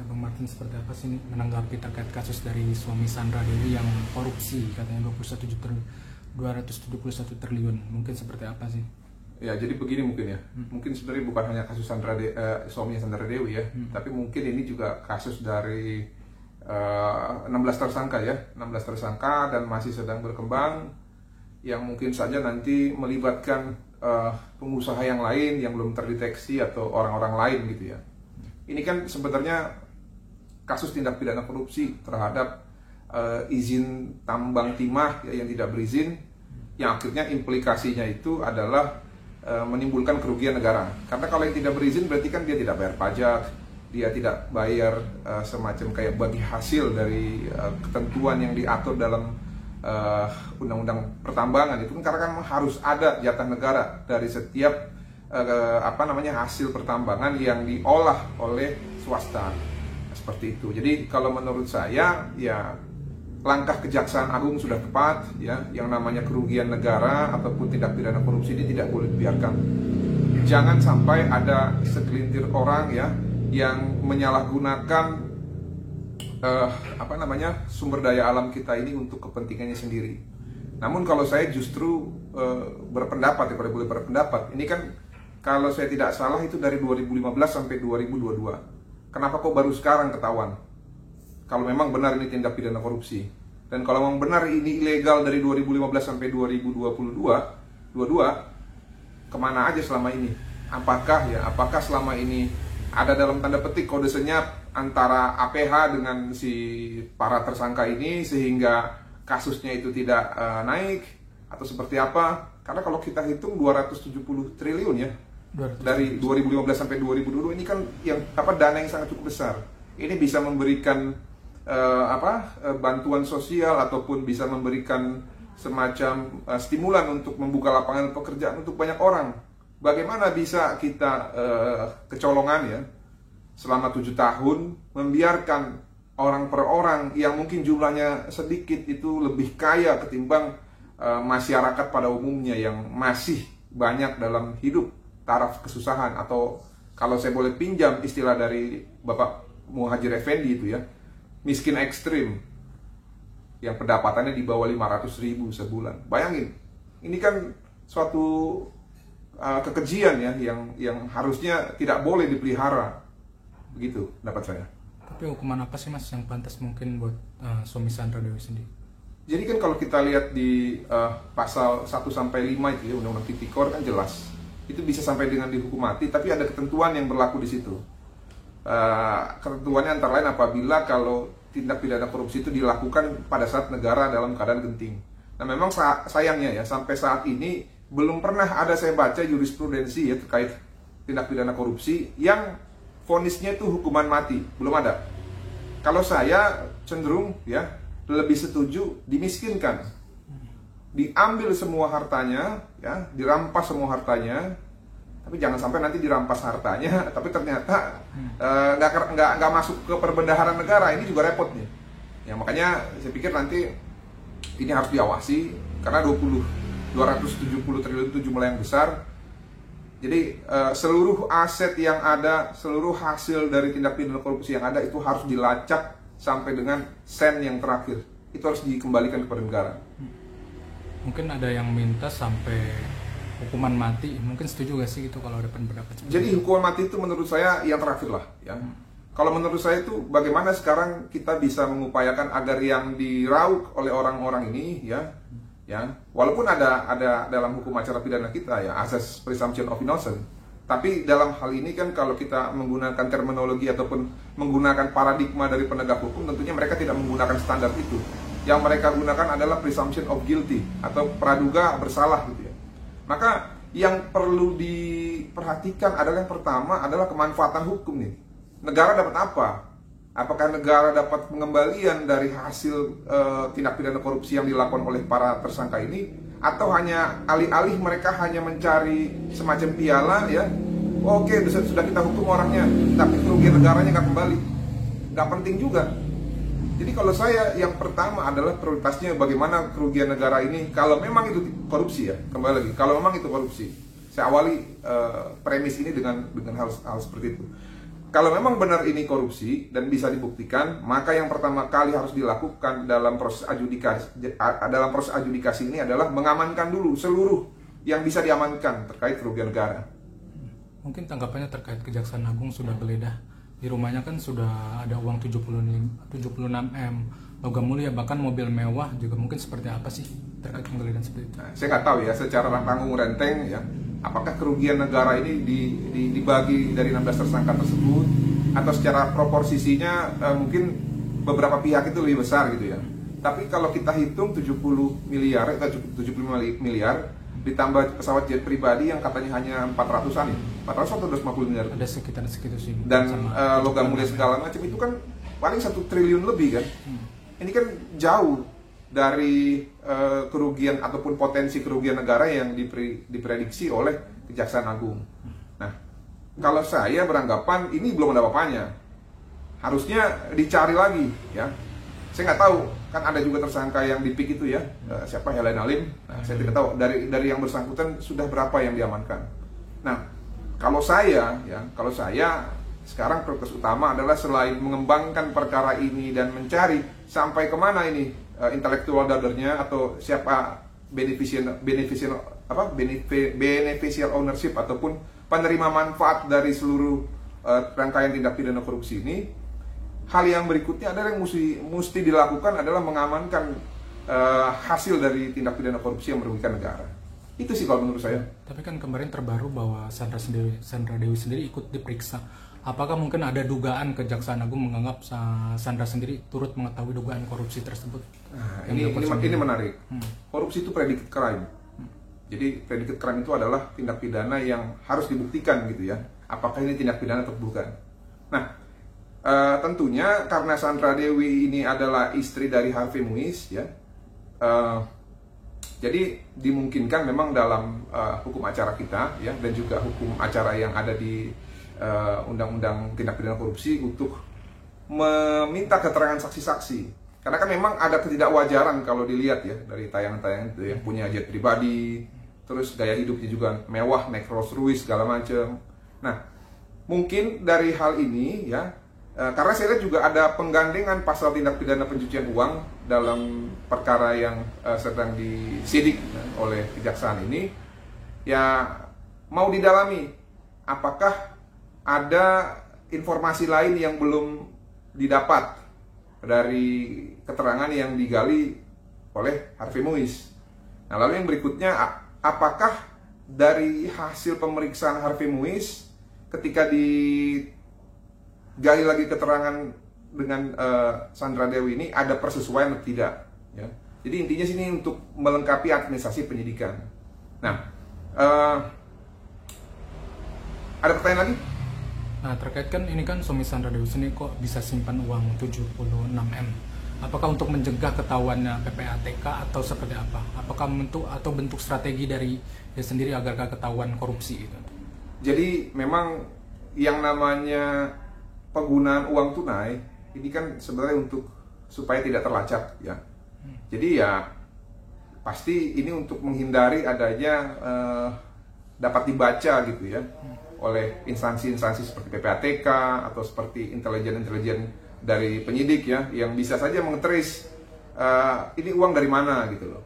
Bang Martin, seperti apa sih menanggapi terkait kasus dari suami Sandra Dewi yang korupsi katanya 271 triliun, mungkin seperti apa sih? Ya, jadi begini mungkin ya. Mungkin sebenarnya bukan hanya kasus suaminya Sandra Dewi ya, tapi mungkin ini juga kasus dari 16 tersangka ya, 16 tersangka dan masih sedang berkembang, yang mungkin saja nanti melibatkan pengusaha yang lain yang belum terdeteksi atau orang-orang lain gitu ya. Ini kan sebenarnya kasus tindak pidana korupsi terhadap izin tambang timah ya, yang tidak berizin, yang akhirnya implikasinya itu adalah menimbulkan kerugian negara. Karena kalau yang tidak berizin berarti kan dia tidak bayar pajak, dia tidak bayar semacam kayak bagi hasil dari ketentuan yang diatur dalam undang-undang pertambangan itu kan, karena kan harus ada jatah negara dari setiap hasil pertambangan yang diolah oleh swasta. Seperti itu. Jadi kalau menurut saya ya langkah Kejaksaan Agung sudah tepat ya, yang namanya kerugian negara ataupun tindak pidana korupsi ini tidak boleh dibiarkan. Jangan sampai ada segelintir orang ya yang menyalahgunakan sumber daya alam kita ini untuk kepentingannya sendiri. Namun kalau saya justru berpendapat, ya kalau boleh berpendapat, ini kan kalau saya tidak salah itu dari 2015 sampai 2022. Kenapa kok baru sekarang ketahuan? Kalau memang benar ini tindak pidana korupsi, dan kalau memang benar ini ilegal dari 2015 sampai 2022, kemana aja selama ini? Apakah selama ini ada dalam tanda petik kode senyap antara APH dengan si para tersangka ini sehingga kasusnya itu tidak naik, atau seperti apa? Karena kalau kita hitung 270 triliun ya, dari 2015 sampai 2022 ini kan yang dana yang sangat cukup besar. Ini bisa memberikan bantuan sosial ataupun bisa memberikan semacam stimulan untuk membuka lapangan pekerjaan untuk banyak orang. Bagaimana bisa kita kecolongan ya selama 7 tahun membiarkan orang per orang yang mungkin jumlahnya sedikit itu lebih kaya ketimbang masyarakat pada umumnya yang masih banyak dalam hidup taraf kesusahan, atau kalau saya boleh pinjam istilah dari Bapak Muhadjir Effendi itu ya, miskin ekstrim yang pendapatannya di bawah 500.000 sebulan. Bayangin, ini kan suatu kekejian ya yang harusnya tidak boleh dipelihara. Begitu pendapat saya. Tapi hukuman apa sih Mas yang pantas mungkin buat suami Sandra Dewi sendiri? Jadi kan kalau kita lihat di pasal 1 sampai 5 itu ya, Undang-Undang Tipikor kan jelas. Itu bisa sampai dengan dihukum mati, tapi ada ketentuan yang berlaku di situ. Ketentuannya antara lain apabila kalau tindak pidana korupsi itu dilakukan pada saat negara dalam keadaan genting. Nah memang sayangnya ya sampai saat ini belum pernah ada saya baca jurisprudensi ya terkait tindak pidana korupsi yang vonisnya itu hukuman mati, belum ada. Kalau saya cenderung ya lebih setuju dimiskinkan, diambil semua hartanya ya, dirampas semua hartanya. Tapi jangan sampai nanti dirampas hartanya tapi ternyata nggak masuk ke perbendaharaan negara. Ini juga repot nih ya, makanya saya pikir nanti ini harus diawasi karena 270 triliun itu jumlah yang besar. Jadi seluruh aset yang ada, seluruh hasil dari tindak pidana korupsi yang ada itu harus dilacak sampai dengan sen yang terakhir. Itu harus dikembalikan kepada negara. Mungkin ada yang minta sampai hukuman mati, mungkin setuju gak sih gitu kalau ada pendapat? Jadi hukuman mati itu menurut saya yang terakhir lah ya. Kalau menurut saya itu bagaimana sekarang kita bisa mengupayakan agar yang diraup oleh orang-orang ini ya, walaupun ada dalam hukum acara pidana kita ya asas presumption of innocence, tapi dalam hal ini kan kalau kita menggunakan terminologi ataupun menggunakan paradigma dari penegak hukum, tentunya mereka tidak menggunakan standar itu. Yang mereka gunakan adalah presumption of guilty atau praduga bersalah gitu ya. Maka yang perlu diperhatikan adalah yang pertama adalah kemanfaatan hukum nih. Negara dapat apa? Apakah negara dapat pengembalian dari hasil tindak pidana korupsi yang dilakukan oleh para tersangka ini, atau hanya alih-alih mereka hanya mencari semacam piala ya? Oke, sudah kita hukum orangnya, tapi kerugian negaranya nggak kembali. Nggak penting juga. Jadi kalau saya yang pertama adalah prioritasnya bagaimana kerugian negara ini, kalau memang itu korupsi ya, kembali lagi, kalau memang itu korupsi. Saya awali premis ini dengan hal seperti itu. kalau memang benar ini korupsi dan bisa dibuktikan, maka yang pertama kali harus dilakukan dalam proses adjudikasi ini adalah mengamankan dulu seluruh yang bisa diamankan terkait kerugian negara. Mungkin tanggapannya terkait Kejaksaan Agung sudah geledah di rumahnya, kan sudah ada uang 76M, logam mulia, bahkan mobil mewah juga. Mungkin seperti apa sih terkait penggeledahan seperti itu? Nah, saya nggak tahu ya secara tanggung renteng ya, apakah kerugian negara ini dibagi dari 16 tersangka tersebut, atau secara proporsinya mungkin beberapa pihak itu lebih besar gitu ya. Tapi kalau kita hitung 70 miliar atau 75 miliar ditambah pesawat jet pribadi yang katanya hanya 400-an ya, 400 atau 250 miliar. Ada sekitar segitu sih. Dan logam mulia segala macam itu kan paling 1 triliun lebih kan. Ini kan jauh dari kerugian ataupun potensi kerugian negara yang diprediksi oleh Kejaksaan Agung. Nah, kalau saya beranggapan ini belum ada apa-apanya, harusnya dicari lagi ya. Saya nggak tahu, kan ada juga tersangka yang di PIK itu ya, siapa, Helen Halim. Nah, saya tidak tahu dari yang bersangkutan sudah berapa yang diamankan. Nah, kalau saya sekarang prioritas utama adalah selain mengembangkan perkara ini dan mencari sampai kemana ini intellectual dadernya atau siapa beneficial ownership ataupun penerima manfaat dari seluruh rangkaian tindak pidana korupsi ini. Hal yang berikutnya adalah yang mesti dilakukan adalah mengamankan hasil dari tindak pidana korupsi yang merugikan negara. Itu sih kalau menurut saya. Tapi kan kemarin terbaru bahwa Sandra Dewi sendiri ikut diperiksa. Apakah mungkin ada dugaan Kejaksaan Agung menganggap Sandra sendiri turut mengetahui dugaan korupsi tersebut? Nah, ini menarik. Korupsi itu predicate crime. Jadi predicate crime itu adalah tindak pidana yang harus dibuktikan gitu ya. Apakah ini tindak pidana atau bukan? Nah, tentunya karena Sandra Dewi ini adalah istri dari Harvey Muiz ya, jadi dimungkinkan memang dalam hukum acara kita ya, dan juga hukum acara yang ada di Undang-Undang Tindak Pidana Korupsi untuk meminta keterangan saksi-saksi. Karena kan memang ada ketidakwajaran kalau dilihat ya dari tayangan-tayangan itu ya, punya jet pribadi, terus gaya hidupnya juga mewah, naik Rolls Royce segala macam. Nah, mungkin dari hal ini ya, karena saya lihat juga ada penggandengan pasal tindak pidana pencucian uang dalam perkara yang sedang disidik oleh kejaksaan ini, ya mau didalami apakah ada informasi lain yang belum didapat dari keterangan yang digali oleh Harvey Muiz. Nah, lalu yang berikutnya, apakah dari hasil pemeriksaan Harvey Muiz ketika digali lagi keterangan dengan Sandra Dewi ini ada persesuaian atau tidak ya. Jadi intinya sini untuk melengkapi administrasi penyidikan. Nah, ada pertanyaan lagi? Nah, terkait kan ini kan suami Sandra Dewi sendiri kok bisa simpan uang 76M. Apakah untuk mencegah ketahuannya PPATK atau seperti apa? Apakah bentuk strategi dari dia sendiri agar gak ketahuan korupsi itu? Jadi memang yang namanya penggunaan uang tunai ini kan sebenarnya untuk supaya tidak terlacak ya. Jadi ya pasti ini untuk menghindari adanya dapat dibaca gitu ya oleh instansi-instansi seperti PPATK atau seperti intelijen dari penyidik ya, yang bisa saja mengetrace ini uang dari mana gitu loh.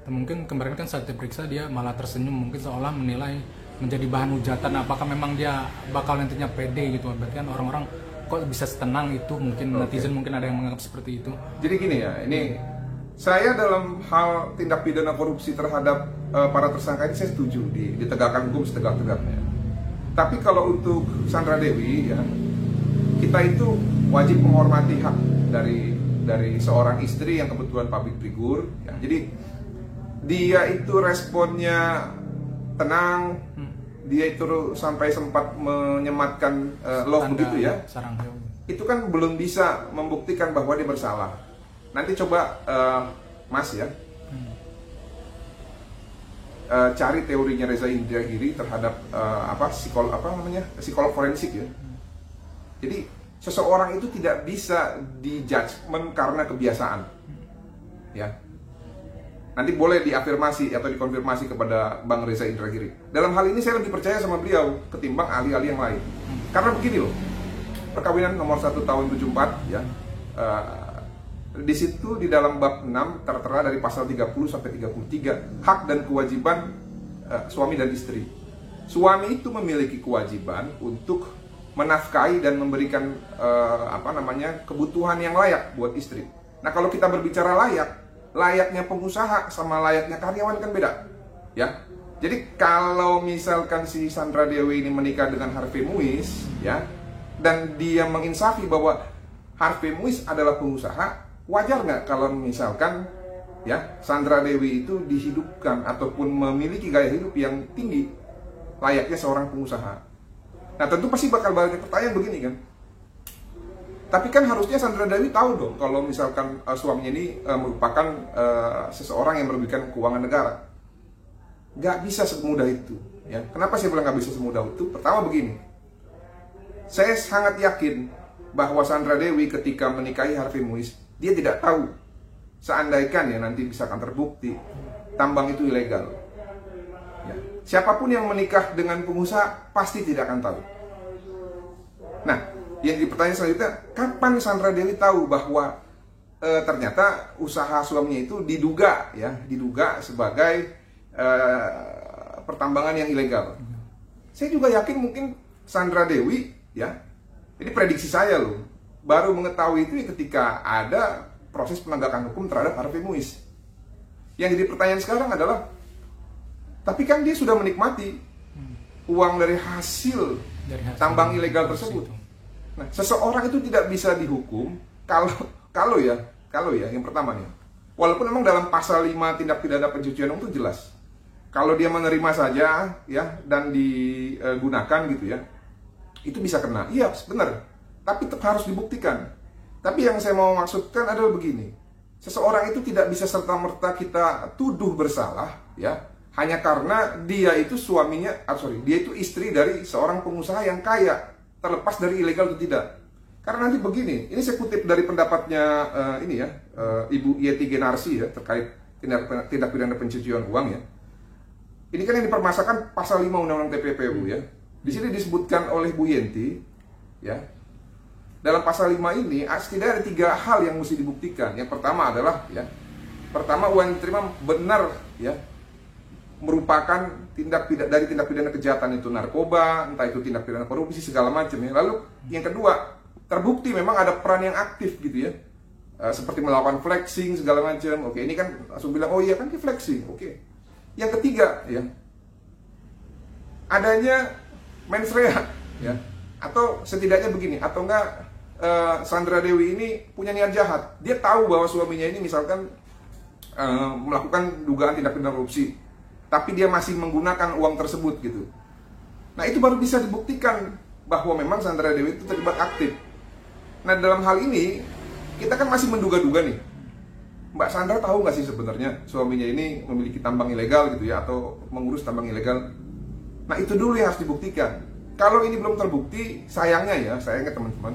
Mungkin kemarin kan saat diperiksa dia malah tersenyum, mungkin seolah menilai menjadi bahan hujatan. Apakah memang dia bakal nantinya pede gitu? Berarti kan orang-orang kok bisa setenang itu, mungkin netizen mungkin ada yang menganggap seperti itu. Jadi gini ya, ini saya dalam hal tindak pidana korupsi terhadap para tersangka ini saya setuju ditegakkan hukum setegak-tegaknya. Tapi kalau untuk Sandra Dewi ya, kita itu wajib menghormati hak dari seorang istri yang kebetulan public figure ya. Jadi dia itu responnya tenang, dia itu sampai sempat menyematkan love begitu ya. Itu kan belum bisa membuktikan bahwa dia bersalah. Nanti coba Mas ya, cari teorinya Reza Indragiri terhadap psikolog forensik ya. Jadi seseorang itu tidak bisa dijudgment karena kebiasaan ya. Nanti boleh diafirmasi atau dikonfirmasi kepada Bang Reza Indragiri. Dalam hal ini saya lebih percaya sama beliau ketimbang ahli-ahli yang lain. Karena begini loh, perkawinan nomor 1 tahun 74 ya, di situ di dalam bab 6 tertera dari pasal 30 sampai 33 hak dan kewajiban suami dan istri. Suami itu memiliki kewajiban untuk menafkahi dan memberikan kebutuhan yang layak buat istri. Nah, kalau kita berbicara layaknya pengusaha sama layaknya karyawan kan beda, ya. Jadi kalau misalkan si Sandra Dewi ini menikah dengan Harvey Muiz, ya, dan dia menginsafi bahwa Harvey Muiz adalah pengusaha, wajar nggak kalau misalkan ya Sandra Dewi itu dihidupkan ataupun memiliki gaya hidup yang tinggi layaknya seorang pengusaha? Nah, tentu pasti bakal banyak pertanyaan begini kan. Tapi kan harusnya Sandra Dewi tahu dong kalau misalkan suaminya ini merupakan seseorang yang merugikan keuangan negara. Nggak bisa semudah itu, ya. Kenapa saya bilang nggak bisa semudah itu? Pertama begini, saya sangat yakin bahwa Sandra Dewi ketika menikahi Harvey Muiz, dia tidak tahu, seandainya ya nanti bisa akan terbukti tambang itu ilegal. Ya. Siapapun yang menikah dengan pengusaha pasti tidak akan tahu. Nah, yang jadi pertanyaan selanjutnya, kapan Sandra Dewi tahu bahwa ternyata usaha suaminya itu diduga sebagai pertambangan yang ilegal? Saya juga yakin mungkin Sandra Dewi, ya, ini prediksi saya loh, baru mengetahui itu ketika ada proses penegakan hukum terhadap Harvey Muiz. Yang jadi pertanyaan sekarang adalah, tapi kan dia sudah menikmati uang dari hasil tambang ilegal tersebut. Nah, seseorang itu tidak bisa dihukum kalau ya yang pertama nih, walaupun memang dalam pasal 5 tindak pidana pencucian uang itu jelas, kalau dia menerima saja ya dan digunakan gitu ya, itu bisa kena. Iya, benar. Tapi tetap harus dibuktikan. Tapi yang saya mau maksudkan adalah begini. Seseorang itu tidak bisa serta-merta kita tuduh bersalah ya, hanya karena dia itu dia itu istri dari seorang pengusaha yang kaya, terlepas dari ilegal atau tidak. Karena nanti begini, ini saya kutip dari pendapatnya Ibu Yeti Genarsi ya, terkait tindak pidana pencucian uang ya. Ini kan yang dipermasalahkan pasal 5 Undang-Undang TPPU ya. Di sini disebutkan oleh Bu Yenti ya. Dalam pasal 5 ini setidaknya ada 3 hal yang mesti dibuktikan. Yang pertama adalah uang yang diterima benar ya merupakan tindak pidana kejahatan, itu narkoba, entah itu tindak pidana korupsi segala macam ya. Lalu yang kedua, terbukti memang ada peran yang aktif gitu ya. Seperti melakukan flexing segala macam. Oke, ini kan langsung bilang, oh iya kan dia flexing. Oke. Yang ketiga ya, adanya mens rea ya, atau setidaknya begini, atau enggak Sandra Dewi ini punya niat jahat. Dia tahu bahwa suaminya ini misalkan melakukan dugaan tindak pidana korupsi, tapi dia masih menggunakan uang tersebut gitu. Nah, itu baru bisa dibuktikan bahwa memang Sandra Dewi itu terlibat aktif. Nah, dalam hal ini kita kan masih menduga-duga nih, Mbak Sandra tahu nggak sih sebenarnya suaminya ini memiliki tambang ilegal gitu ya, atau mengurus tambang ilegal? Nah, itu dulu yang harus dibuktikan. Kalau ini belum terbukti, sayangnya teman-teman,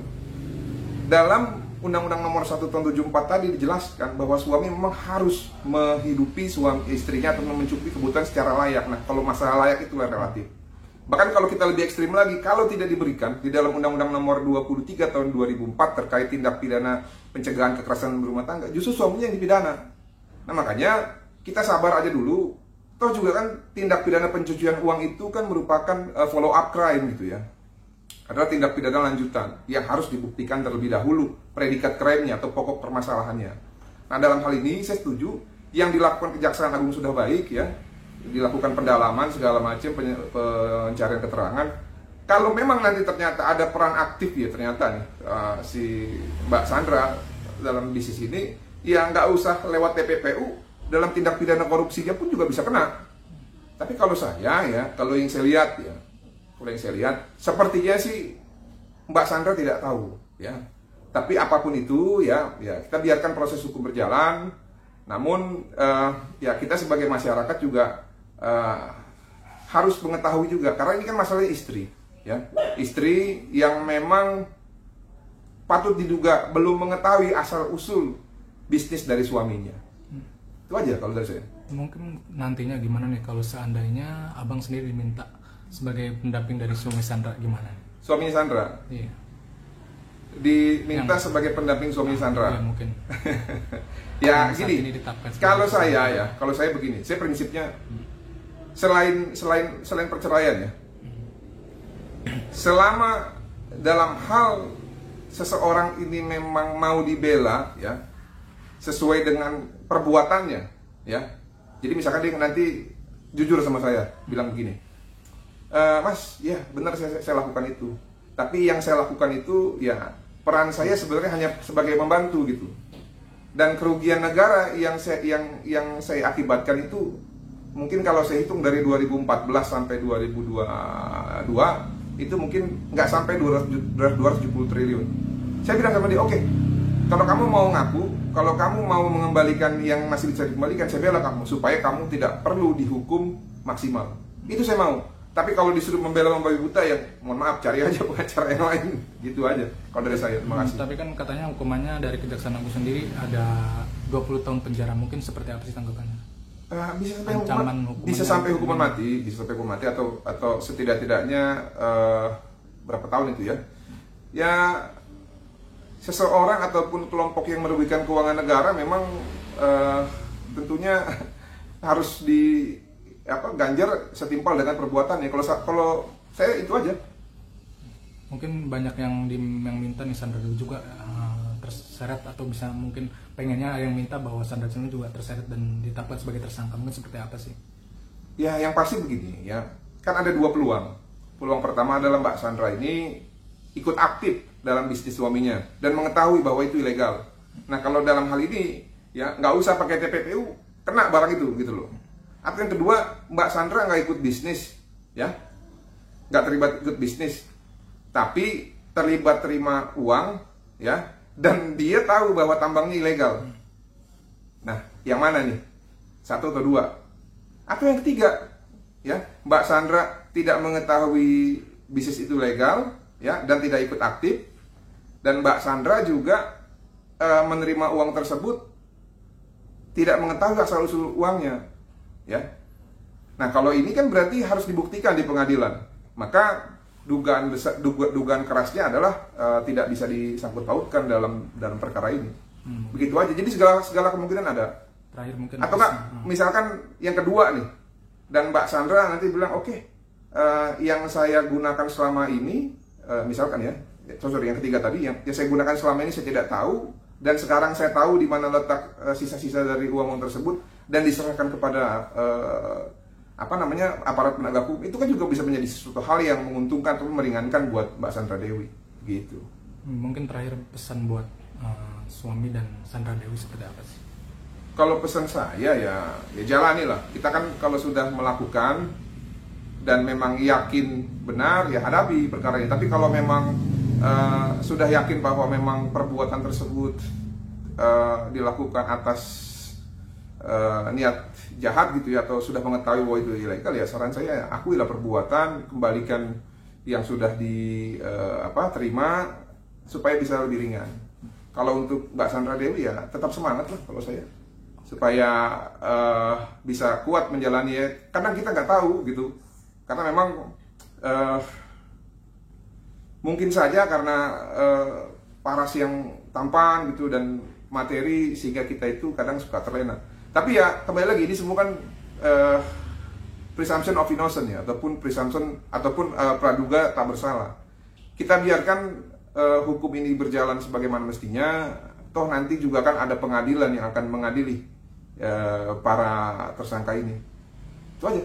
dalam Undang-Undang Nomor 1 Tahun 74 tadi dijelaskan bahwa suami memang harus menghidupi istrinya atau mencukupi kebutuhan secara layak. Nah, kalau masalah layak itu relatif. Bahkan kalau kita lebih ekstrim lagi, kalau tidak diberikan di dalam Undang-Undang Nomor 23 Tahun 2004 terkait tindak pidana pencegahan kekerasan berumah tangga, justru suaminya yang dipidana. Nah, makanya kita sabar aja dulu. Toh juga kan tindak pidana pencucian uang itu kan merupakan follow up crime gitu ya. Adalah tindak pidana lanjutan yang harus dibuktikan terlebih dahulu predikat crime-nya atau pokok permasalahannya. Nah, dalam hal ini saya setuju yang dilakukan Kejaksaan Agung sudah baik ya. Dilakukan pendalaman segala macam, pencarian keterangan. Kalau memang nanti ternyata ada peran aktif ya ternyata nih si Mbak Sandra dalam bisnis ini, ya nggak usah lewat TPPU, dalam tindak pidana korupsinya pun juga bisa kena. Tapi kalau kalau yang saya lihat sepertinya sih Mbak Sandra tidak tahu ya. Tapi apapun itu ya kita biarkan proses hukum berjalan. Namun ya kita sebagai masyarakat juga harus mengetahui juga, karena ini kan masalahnya istri ya, istri yang memang patut diduga belum mengetahui asal usul bisnis dari suaminya. Itu aja kalau dari saya. Mungkin nantinya gimana nih kalau seandainya abang sendiri diminta sebagai pendamping dari suami Sandra, gimana? suaminya Sandra. Iya. Diminta sebagai pendamping suami Sandra. Iya, mungkin. Ya Yang saat gini, ini ditetapkan kalau sebagai saya begini, saya prinsipnya selain perceraian ya, selama dalam hal seseorang ini memang mau dibela ya, sesuai dengan perbuatannya ya. Jadi misalkan dia nanti jujur sama saya, bilang begini, Mas, ya benar saya lakukan itu. Tapi yang saya lakukan itu ya peran saya sebenarnya hanya sebagai membantu gitu. Dan kerugian negara yang saya akibatkan itu mungkin kalau saya hitung dari 2014 sampai 2022 itu mungkin nggak sampai 270 triliun. Saya bilang sama dia, oke, kalau kamu mau ngaku, kalau kamu mau mengembalikan yang masih bisa dikembalikan, saya bela kamu supaya kamu tidak perlu dihukum maksimal. Itu saya mau. Tapi kalau disuruh membela membabi buta ya mohon maaf, cari aja pengacara yang lain. Gitu aja kalau dari saya. Terima kasih. Tapi kan katanya hukumannya dari Kejaksaan Agung sendiri ada 20 tahun penjara. Mungkin seperti apa sih tanggapannya? Bisa sampai hukuman mati, atau setidak-tidaknya berapa tahun itu ya? Ya seseorang ataupun kelompok yang merugikan keuangan negara memang tentunya harus ganjar setimpal dengan perbuatannya. Kalau saya itu aja. Mungkin banyak yang minta nih Sandra Dewi juga terseret, atau bisa mungkin pengennya yang minta bahwa Sandra Dewi juga terseret dan ditetapkan sebagai tersangka. Mungkin seperti apa sih? Ya yang pasti begini ya, kan ada dua peluang. Peluang pertama adalah Mbak Sandra ini ikut aktif dalam bisnis suaminya dan mengetahui bahwa itu ilegal. Nah kalau dalam hal ini ya nggak usah pakai TPPU, kena barang itu gitu loh. Atau yang kedua, Mbak Sandra nggak ikut bisnis, ya, nggak terlibat ikut bisnis, tapi terlibat terima uang, ya, dan dia tahu bahwa tambangnya ilegal. Nah, yang mana nih? Satu atau dua? Atau yang ketiga, ya, Mbak Sandra tidak mengetahui bisnis itu legal, ya, dan tidak ikut aktif, dan Mbak Sandra juga menerima uang tersebut tidak mengetahui asal usul uangnya. Ya, nah kalau ini kan berarti harus dibuktikan di pengadilan. Maka dugaan kerasnya adalah tidak bisa disangkut pautkan dalam perkara ini. Begitu aja. Jadi segala kemungkinan ada. Terakhir mungkin. Atau enggak, misalkan yang kedua nih, dan Mbak Sandra nanti bilang oke, yang saya gunakan selama ini, misalkan ya, yang ketiga tadi, yang saya gunakan selama ini saya tidak tahu, dan sekarang saya tahu di mana letak sisa-sisa dari uang tersebut dan diserahkan kepada aparat penegak hukum. Itu kan juga bisa menjadi sesuatu hal yang menguntungkan atau meringankan buat Mbak Sandra Dewi gitu. Mungkin terakhir pesan buat suami dan Sandra Dewi seperti apa sih? Kalau pesan saya ya jalanilah. Kita kan kalau sudah melakukan dan memang yakin benar ya hadapi perkara ini. Tapi kalau memang sudah yakin bahwa memang perbuatan tersebut dilakukan atas niat jahat gitu ya, atau sudah mengetahui bahwa itu ilegal, ya saran saya akuilah perbuatan, kembalikan yang sudah terima supaya bisa lebih ringan. Kalau untuk Mbak Sandra Dewi ya tetap semangat lah kalau saya, supaya bisa kuat menjalani ya. Kadang kita nggak tahu gitu, karena memang mungkin saja karena paras yang tampan gitu dan materi sehingga kita itu kadang suka terlena. Tapi ya kembali lagi, ini semua kan presumption of innocence ya, ataupun presumption ataupun praduga tak bersalah. Kita biarkan hukum ini berjalan sebagaimana mestinya. Toh nanti juga kan ada pengadilan yang akan mengadili para tersangka ini. Itu aja.